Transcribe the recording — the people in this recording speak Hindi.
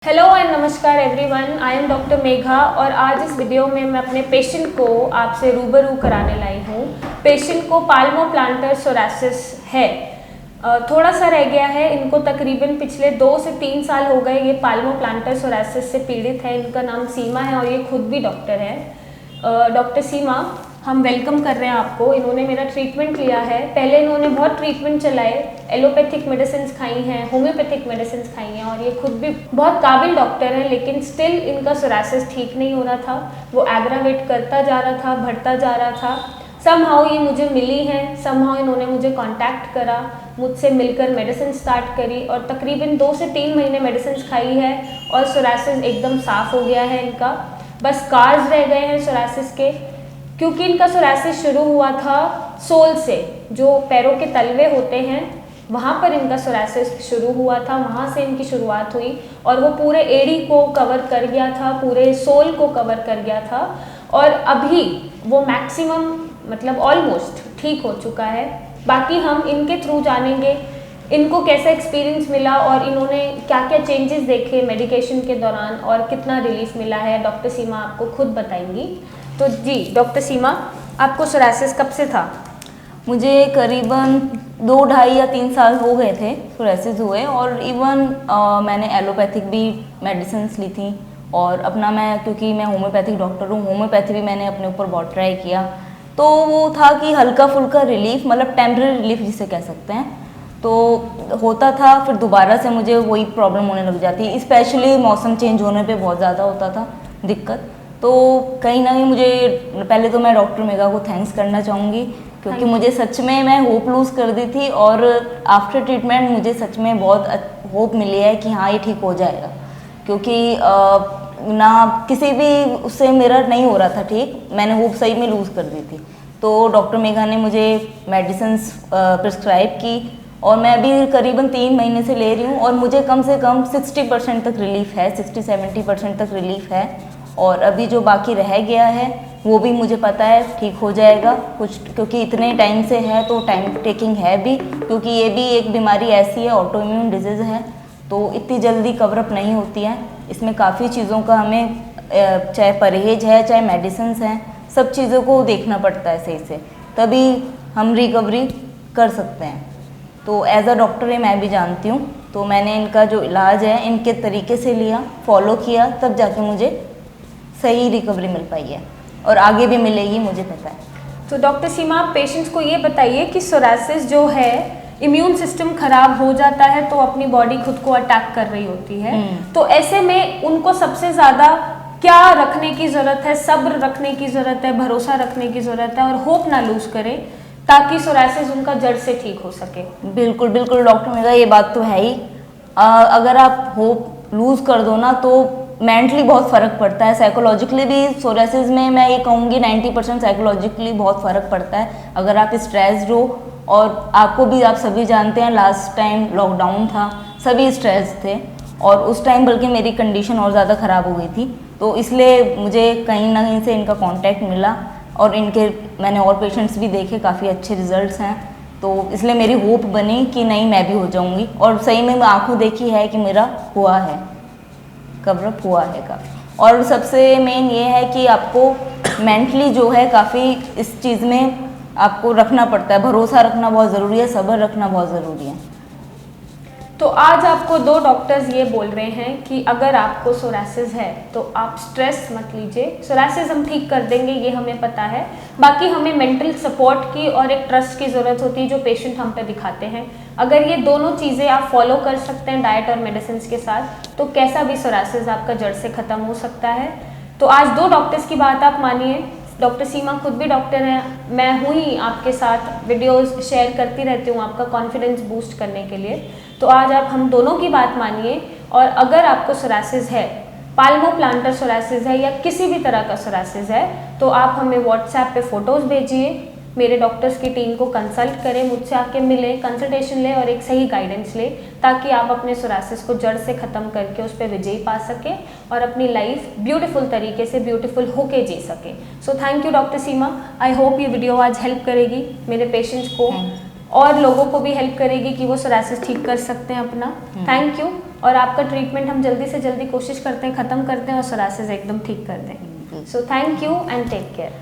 हेलो एंड नमस्कार everyone, I am doctor Megha और आज इस वीडियो में मैं अपने पेशेंट को आपसे रूबरू कराने लाई हूँ। पेशेंट को पाल्मोप्लांटर सोरासिस है। थोड़ा सा रह गया है। इनको तकरीबन पिछले 2 से 3 साल हो गए ये पाल्मोप्लांटर सोरासिस से पीड़ित है। इनका नाम सीमा है और ये खुद भी डॉक्टर है। डॉक्टर सीमा, हम वेलकम कर रहे हैं आपको। इन्होंने मेरा ट्रीटमेंट लिया है। पहले इन्होंने बहुत ट्रीटमेंट चलाए, एलोपैथिक मेडिसिन खाई हैं, होम्योपैथिक मेडिसिन खाई हैं और ये खुद भी बहुत काबिल डॉक्टर हैं, लेकिन स्टिल इनका सोरासिस ठीक नहीं हो रहा था। वो एग्रावेट करता जा रहा था, बढ़ता जा रहा था। समहाउ ये मुझे मिली हैं, समहाउ इन्होंने मुझे कांटेक्ट करा, मुझसे मिलकर मेडिसिन स्टार्ट करी और तकरीबन 2 से 3 महीने मेडिसिन खाई है और सोरासिस एकदम साफ़ हो गया है इनका। बस स्कार्स रह गए हैं सोरासिस के, क्योंकि इनका सोरासिस शुरू हुआ था सोल से, जो पैरों के तलवे होते हैं वहाँ पर इनका सोरासिस शुरू हुआ था। वहाँ से इनकी शुरुआत हुई और वो पूरे एड़ी को कवर कर गया था, पूरे सोल को कवर कर गया था और अभी वो मैक्सिमम मतलब ऑलमोस्ट ठीक हो चुका है। बाकी हम इनके थ्रू जानेंगे इनको कैसा एक्सपीरियंस मिला और इन्होंने क्या क्या चेंजेस देखे मेडिकेशन के दौरान और कितना रिलीफ मिला है। डॉक्टर सीमा आपको खुद बताएंगी। तो जी डॉक्टर सीमा, आपको सोरासिस कब से था? मुझे करीबन 2, 2.5 या 3 साल हो गए थे सोरासिस हुए और इवन मैंने एलोपैथिक भी मेडिसिन्स ली थी और अपना क्योंकि मैं होम्योपैथिक डॉक्टर हूँ, होम्योपैथी भी मैंने अपने ऊपर बहुत ट्राई किया। तो वो था कि हल्का फुल्का रिलीफ, मतलब टेम्पररी रिलीफ जिसे कह सकते हैं, तो होता था। फिर दोबारा से मुझे वही प्रॉब्लम होने लग जाती, स्पेशली मौसम चेंज होने पे बहुत ज़्यादा होता था दिक्कत। तो कहीं ना कहीं मुझे पहले तो मैं डॉक्टर मेघा को थैंक्स करना चाहूँगी, क्योंकि मुझे सच में मैं होप लूज़ कर दी थी और आफ्टर ट्रीटमेंट मुझे सच में बहुत होप मिली है कि हाँ ये ठीक हो जाएगा। क्योंकि ना किसी भी उससे मेरा नहीं हो रहा था ठीक, मैंने होप सही में लूज़ कर दी थी। तो डॉक्टर मेघा ने मुझे मेडिसिन्स प्रिस्क्राइब की और मैं अभी करीबन 3 महीने से ले रही हूँ और मुझे कम से कम 60% तक रिलीफ है, 60-70% तक रिलीफ है। और अभी जो बाकी रह गया है वो भी मुझे पता है ठीक हो जाएगा कुछ, क्योंकि इतने टाइम से है तो टाइम टेकिंग है भी, क्योंकि ये भी एक बीमारी ऐसी है, ऑटो इम्यून डिजीज़ है, तो इतनी जल्दी कवरअप नहीं होती है। इसमें काफ़ी चीज़ों का हमें चाहे परहेज है चाहे मेडिसिन्स हैं, सब चीज़ों को देखना पड़ता है सही से, तभी हम रिकवरी कर सकते हैं। तो एज अ डॉक्टर मैं भी जानती हूँ, तो मैंने इनका जो इलाज है इनके तरीके से लिया, फॉलो किया, तब जाके मुझे सही रिकवरी मिल पाई है और आगे भी मिलेगी, मुझे पता है। तो डॉक्टर सीमा, आप पेशेंट्स को ये बताइए कि सोरासिस जो है, इम्यून सिस्टम खराब हो जाता है तो अपनी बॉडी खुद को अटैक कर रही होती है, तो ऐसे में उनको सबसे ज़्यादा क्या रखने की ज़रूरत है? सब्र रखने की ज़रूरत है, भरोसा रखने की ज़रूरत है और होप ना लूज़ करें, ताकि सोरासिस उनका जड़ से ठीक हो सके। बिल्कुल बिल्कुल डॉक्टर मेरा ये बात तो है ही। अगर आप होप लूज़ कर दो ना तो मेंटली बहुत फ़र्क पड़ता है, साइकोलॉजिकली भी। सोरासिस में मैं ये कहूँगी 90% साइकोलॉजिकली बहुत फ़र्क पड़ता है। अगर आप स्ट्रेस्ड हो, और आपको भी, आप सभी जानते हैं लास्ट टाइम लॉकडाउन था, सभी स्ट्रेस थे और उस टाइम बल्कि मेरी कंडीशन और ज़्यादा ख़राब हो गई थी, तो इसलिए मुझे कहीं ना कहीं से इनका कॉन्टैक्ट मिला और इनके मैंने और पेशेंट्स भी देखे, काफ़ी अच्छे रिजल्ट्स हैं, तो इसलिए मेरी होप बनी कि नहीं मैं भी हो जाऊँगी और सही में आंखों देखी है कि मेरा हुआ है, कवरअप हुआ है काफ़ी। और सबसे मेन ये है कि आपको मेंटली जो है काफ़ी इस चीज़ में आपको रखना पड़ता है, भरोसा रखना बहुत ज़रूरी है, सब्र रखना बहुत ज़रूरी है। तो आज आपको 2 डॉक्टर्स ये बोल रहे हैं कि अगर आपको सोरासिस है तो आप स्ट्रेस मत लीजिए, सोरासिस हम ठीक कर देंगे, ये हमें पता है। बाकी हमें मेंटल सपोर्ट की और एक ट्रस्ट की ज़रूरत होती है जो पेशेंट हम पे दिखाते हैं। अगर ये दोनों चीज़ें आप फॉलो कर सकते हैं डाइट और मेडिसिन के साथ, तो कैसा भी सोरासिस आपका जड़ से ख़त्म हो सकता है। तो आज 2 डॉक्टर्स की बात आप मानिए। डॉक्टर सीमा खुद भी डॉक्टर हैं, मैं हूँ ही आपके साथ वीडियोस शेयर करती रहती हूँ आपका कॉन्फिडेंस बूस्ट करने के लिए। तो आज आप हम दोनों की बात मानिए और अगर आपको सोरासिस है, पाल्मोप्लांटर सोरासिस है या किसी भी तरह का सोरासिस है, तो आप हमें व्हाट्सएप पे फ़ोटोज़ भेजिए, मेरे डॉक्टर्स की टीम को कंसल्ट करें, मुझसे आके मिलें, कंसल्टेशन लें और एक सही गाइडेंस लें, ताकि आप अपने सोरासिस को जड़ से ख़त्म करके उस पर विजय पा सकें और अपनी लाइफ ब्यूटीफुल तरीके से ब्यूटीफुल होके जी सकें। सो thank you doctor Seema. I hope ये वीडियो आज हेल्प करेगी मेरे पेशेंट्स को और लोगों को भी हेल्प करेगी कि वो सोरासिस ठीक कर सकते हैं अपना। Thank you. और आपका ट्रीटमेंट हम जल्दी से जल्दी कोशिश करते हैं ख़त्म करते हैं और सोरासिस एकदम ठीक कर दें। So thank you and take care.